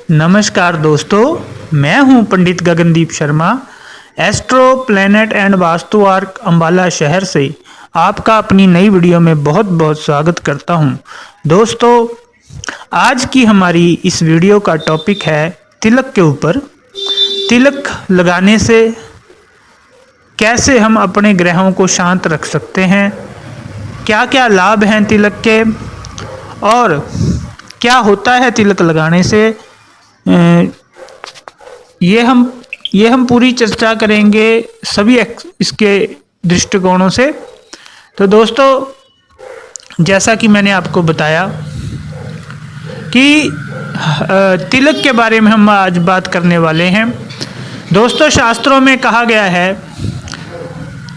नमस्कार दोस्तों, मैं हूं Pandit Gagandeep Sharma. Astro planet and Vastu arc Ambala शहर से आपका अपनी नई वीडियो में बहुत बहुत स्वागत करता हूं। दोस्तों, आज की हमारी इस वीडियो का टॉपिक है तिलक के ऊपर। तिलक लगाने से कैसे हम अपने ग्रहों को शांत रख सकते हैं, क्या क्या लाभ हैं तिलक के, और क्या होता है तिलक लगाने से, ये हम पूरी चर्चा करेंगे सभी इसके दृष्टिकोणों से। तो दोस्तों, जैसा कि मैंने आपको बताया कि तिलक के बारे में हम आज बात करने वाले हैं। दोस्तों, शास्त्रों में कहा गया है,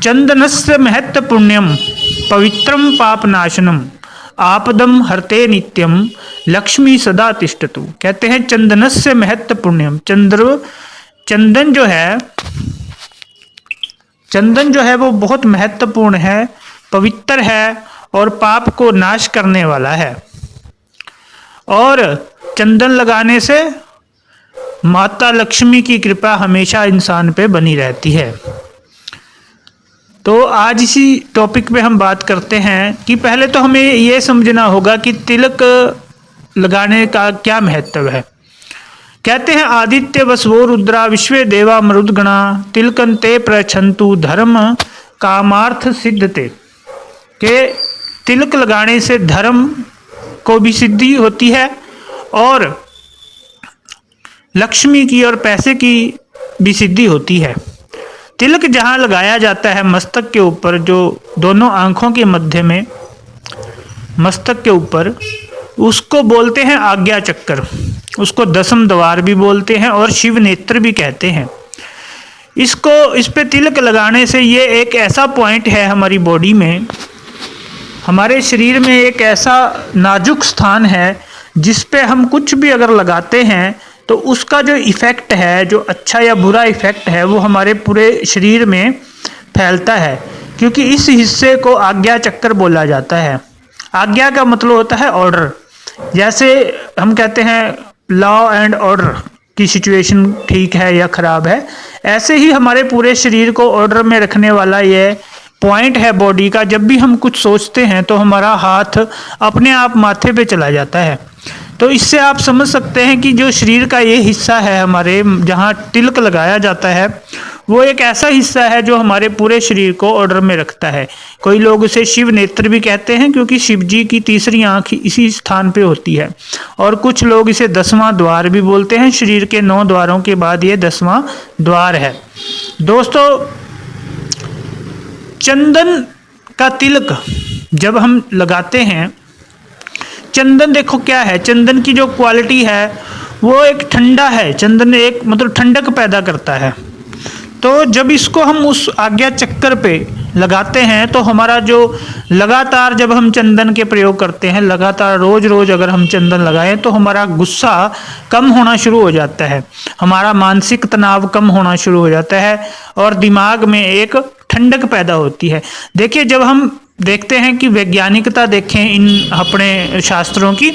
चंदनस्य महत्व पुण्यम पवित्रम पापनाशनम आपदम हरते नित्यम लक्ष्मी सदा तिष्ठतु। कहते हैं चंदनस्य महत्व पुण्यम। चंदन जो है वो बहुत महत्वपूर्ण है, पवित्र है और पाप को नाश करने वाला है। और चंदन लगाने से माता लक्ष्मी की कृपा हमेशा इंसान पे बनी रहती है। तो आज इसी टॉपिक पे हम बात करते हैं कि पहले तो हमें ये समझना होगा कि तिलक लगाने का क्या महत्व है। कहते हैं, आदित्य वसवो रुद्रा विश्वे देवा मरुद्गणा तिलकंते प्रछंतु धर्म कामार्थ सिद्धते। के तिलक लगाने से धर्म को भी सिद्धि होती है और लक्ष्मी की और पैसे की भी सिद्धि होती है। तिलक जहाँ लगाया जाता है मस्तक के ऊपर, जो दोनों आँखों के मध्य में मस्तक के ऊपर, उसको बोलते हैं आज्ञा चक्कर। उसको दसम द्वार भी बोलते हैं और शिव नेत्र भी कहते हैं। इस पे तिलक लगाने से ये एक ऐसा पॉइंट है हमारी बॉडी में, हमारे शरीर में एक ऐसा नाजुक स्थान है जिस पे हम कुछ भी अगर लगाते हैं तो उसका जो इफ़ेक्ट है, जो अच्छा या बुरा इफ़ेक्ट है, वो हमारे पूरे शरीर में फैलता है। क्योंकि इस हिस्से को आज्ञा चक्कर बोला जाता है। आज्ञा का मतलब होता है ऑर्डर। जैसे हम कहते हैं लॉ एंड ऑर्डर की सिचुएशन ठीक है या ख़राब है, ऐसे ही हमारे पूरे शरीर को ऑर्डर में रखने वाला ये पॉइंट है बॉडी का। जब भी हम कुछ सोचते हैं तो हमारा हाथ अपने आप माथे पे चला जाता है। तो इससे आप समझ सकते हैं कि जो शरीर का ये हिस्सा है हमारे, जहाँ तिलक लगाया जाता है, वो एक ऐसा हिस्सा है जो हमारे पूरे शरीर को ऑर्डर में रखता है। कोई लोग उसे शिव नेत्र भी कहते हैं क्योंकि शिव जी की तीसरी आंख इसी स्थान पे होती है। और कुछ लोग इसे 10वां द्वार भी बोलते हैं। शरीर के 9 द्वारों के बाद ये 10वां द्वार है। दोस्तों, चंदन का तिलक जब हम लगाते हैं, चंदन देखो क्या है, चंदन की जो क्वालिटी है वो एक ठंडा है। चंदन एक मतलब ठंडक पैदा करता है। तो जब इसको हम उस आज्ञा चक्कर पे लगाते हैं तो हमारा जो लगातार जब हम चंदन के प्रयोग करते हैं, लगातार रोज रोज अगर हम चंदन लगाएं तो हमारा गुस्सा कम होना शुरू हो जाता है, हमारा मानसिक तनाव कम होना शुरू हो जाता है और दिमाग में एक ठंडक पैदा होती है। देखिए, जब हम देखते हैं कि वैज्ञानिकता देखें इन अपने शास्त्रों की,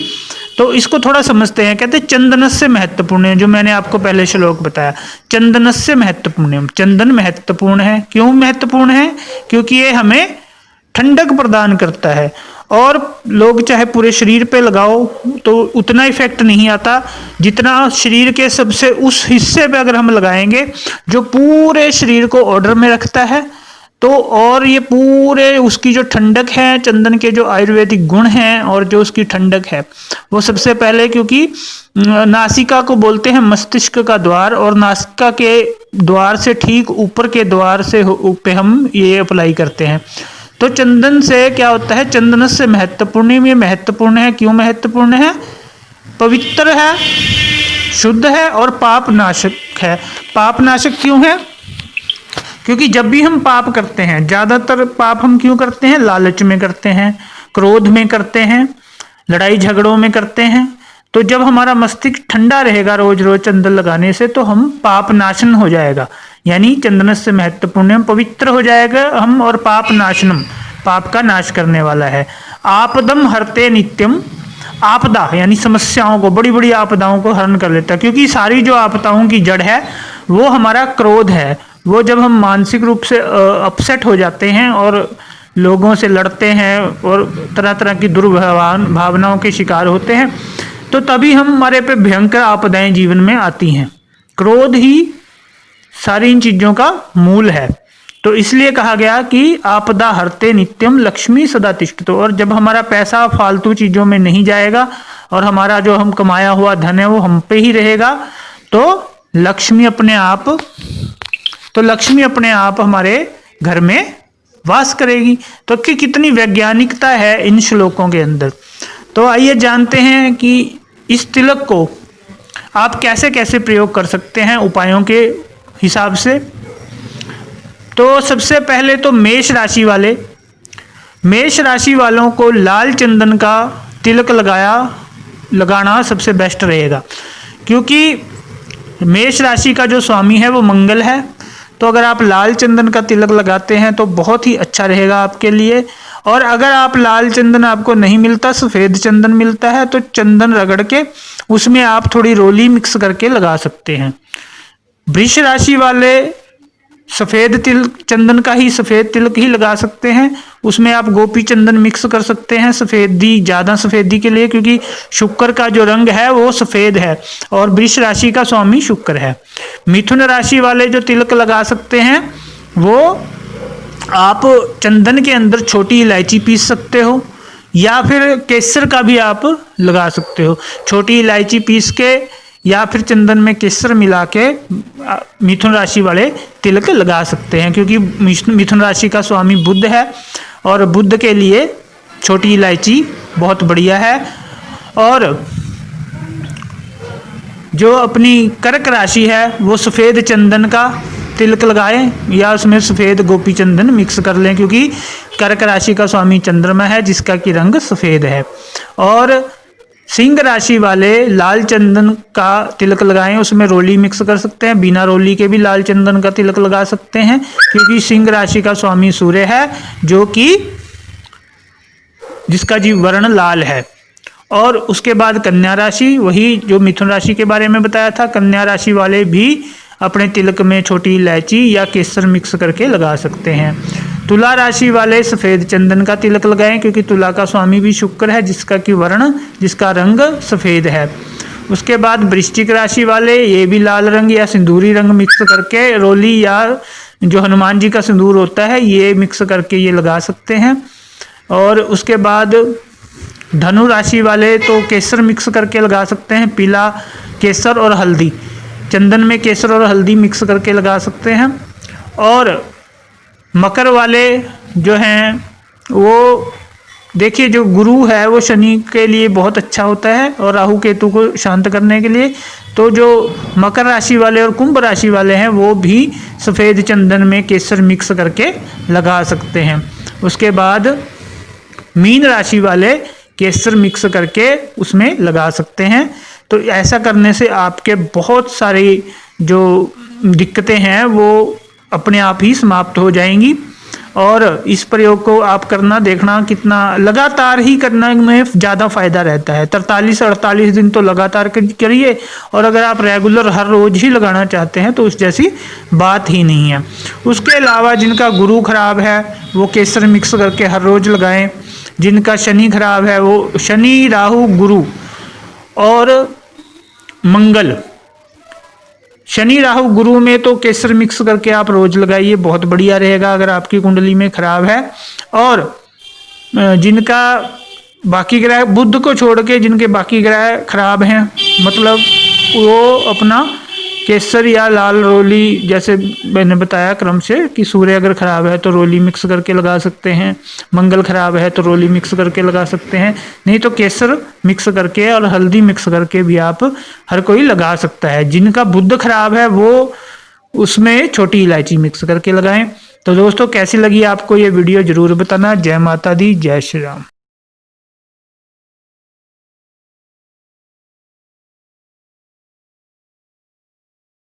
तो इसको थोड़ा समझते हैं। कहते हैं चंदनस्य महत्वपूर्ण है, जो मैंने आपको पहले श्लोक बताया, चंदनस्य महत्वपूर्ण। चंदन महत्वपूर्ण है। क्यों महत्वपूर्ण है? क्योंकि ये हमें ठंडक प्रदान करता है। और लोग चाहे पूरे शरीर पे लगाओ तो उतना इफेक्ट नहीं आता जितना शरीर के सबसे उस हिस्से पे अगर हम लगाएंगे जो पूरे शरीर को ऑर्डर में रखता है। तो और ये पूरे उसकी जो ठंडक है, चंदन के जो आयुर्वेदिक गुण हैं और जो उसकी ठंडक है, वो सबसे पहले, क्योंकि नासिका को बोलते हैं मस्तिष्क का द्वार, और नासिका के द्वार से ठीक ऊपर के द्वार से पे हम ये अप्लाई करते हैं। तो चंदन से क्या होता है, चंदन से महत्वपूर्ण, ये महत्वपूर्ण है। क्यों महत्वपूर्ण है? पवित्र है, शुद्ध है और पाप नाशक है। पाप नाशक क्यों है? क्योंकि जब भी हम पाप करते हैं, ज़्यादातर पाप हम क्यों करते हैं? लालच में करते हैं, क्रोध में करते हैं, लड़ाई झगड़ों में करते हैं। तो जब हमारा मस्तिष्क ठंडा रहेगा रोज रोज चंदन लगाने से, तो हम पाप नाशन हो जाएगा। यानी चंदन से महत्वपूर्ण, पवित्र हो जाएगा हम, और पाप नाशनम, पाप का नाश करने वाला है। आपदम हरते नित्यम, आपदा यानी समस्याओं को, बड़ी बड़ी आपदाओं को हरण कर लेता है, क्योंकि सारी जो आपदाओं की जड़ है वो हमारा क्रोध है। वो जब हम मानसिक रूप से अपसेट हो जाते हैं और लोगों से लड़ते हैं और तरह तरह की भावनाओं के शिकार होते हैं, तो तभी हमारे पे भयंकर आपदाएं जीवन में आती हैं। क्रोध ही सारी इन चीज़ों का मूल है। तो इसलिए कहा गया कि आपदा हरते नित्यम लक्ष्मी सदा तिष्ठतो। और जब हमारा पैसा फालतू चीज़ों में नहीं जाएगा और हमारा जो हम कमाया हुआ धन है वो हम पे ही रहेगा, तो लक्ष्मी अपने आप हमारे घर में वास करेगी। तो कितनी वैज्ञानिकता है इन श्लोकों के अंदर। तो आइए जानते हैं कि इस तिलक को आप कैसे कैसे प्रयोग कर सकते हैं उपायों के हिसाब से। तो सबसे पहले तो मेष राशि वालों को लाल चंदन का तिलक लगाना सबसे बेस्ट रहेगा, क्योंकि मेष राशि का जो स्वामी है वो मंगल है। तो अगर आप लाल चंदन का तिलक लगाते हैं तो बहुत ही अच्छा रहेगा आपके लिए। और अगर आप लाल चंदन आपको नहीं मिलता, सफ़ेद चंदन मिलता है, तो चंदन रगड़ के उसमें आप थोड़ी रोली मिक्स करके लगा सकते हैं। वृष राशि वाले सफ़ेद चंदन का ही सफ़ेद तिलक ही लगा सकते हैं। उसमें आप गोपी चंदन मिक्स कर सकते हैं ज़्यादा सफ़ेदी के लिए, क्योंकि शुक्र का जो रंग है वो सफ़ेद है और वृष राशि का स्वामी शुक्र है। मिथुन राशि वाले जो तिलक लगा सकते हैं वो आप चंदन के अंदर छोटी इलायची पीस सकते हो, या फिर केसर का भी आप लगा सकते हो। छोटी इलायची पीस के या फिर चंदन में केसर मिला के मिथुन राशि वाले तिलक लगा सकते हैं, क्योंकि मिथुन राशि का स्वामी बुध है और बुध के लिए छोटी इलायची बहुत बढ़िया है। और जो अपनी कर्क राशि है वो सफ़ेद चंदन का तिलक लगाएं या उसमें सफ़ेद गोपी चंदन मिक्स कर लें, क्योंकि कर्क राशि का स्वामी चंद्रमा है जिसका कि रंग सफ़ेद है। और सिंह राशि वाले लाल चंदन का तिलक लगाएं, उसमें रोली मिक्स कर सकते हैं, बिना रोली के भी लाल चंदन का तिलक लगा सकते हैं, क्योंकि सिंह राशि का स्वामी सूर्य है जो कि जिसका जी वर्ण लाल है। और उसके बाद कन्या राशि, वही जो मिथुन राशि के बारे में बताया था, कन्या राशि वाले भी अपने तिलक में छोटी इलायची या केसर मिक्स करके लगा सकते हैं। तुला राशि वाले सफ़ेद चंदन का तिलक लगाएं, क्योंकि तुला का स्वामी भी शुक्र है जिसका रंग सफ़ेद है। उसके बाद वृश्चिक राशि वाले ये भी लाल रंग या सिंदूरी रंग मिक्स करके रोली या जो हनुमान जी का सिंदूर होता है ये मिक्स करके ये लगा सकते हैं। और उसके बाद धनु राशि वाले तो केसर मिक्स करके लगा सकते हैं, पीला केसर और हल्दी, चंदन में केसर और हल्दी मिक्स करके लगा सकते हैं। और मकर वाले जो हैं वो देखिए, जो गुरु है वो शनि के लिए बहुत अच्छा होता है और राहु केतु को शांत करने के लिए। तो जो मकर राशि वाले और कुंभ राशि वाले हैं वो भी सफ़ेद चंदन में केसर मिक्स करके लगा सकते हैं। उसके बाद मीन राशि वाले केसर मिक्स करके उसमें लगा सकते हैं। तो ऐसा करने से आपके बहुत सारी जो दिक्कतें हैं वो अपने आप ही समाप्त हो जाएंगी। और इस प्रयोग को आप करना देखना, कितना लगातार ही करने में ज़्यादा फायदा रहता है। 43-48 दिन तो लगातार करिए, और अगर आप रेगुलर हर रोज़ ही लगाना चाहते हैं तो उस जैसी बात ही नहीं है। उसके अलावा जिनका गुरु खराब है वो केसर मिक्स करके हर रोज़ लगाएं। जिनका शनि खराब है वो शनि, राहु, गुरु और मंगल, शनि राहु गुरु में तो केसर मिक्स करके आप रोज लगाइए, बहुत बढ़िया रहेगा अगर आपकी कुंडली में खराब है। और जिनका बाकी ग्रह, बुध को छोड़ के जिनके बाकी ग्रह खराब हैं, मतलब वो अपना केसर या लाल रोली, जैसे मैंने बताया क्रम से कि सूर्य अगर खराब है तो रोली मिक्स करके लगा सकते हैं, मंगल खराब है तो रोली मिक्स करके लगा सकते हैं, नहीं तो केसर मिक्स करके और हल्दी मिक्स करके भी आप हर कोई लगा सकता है। जिनका बुध खराब है वो उसमें छोटी इलायची मिक्स करके लगाएं। तो दोस्तों कैसी लगी आपको ये वीडियो ज़रूर बताना। जय माता दी, जय श्री राम।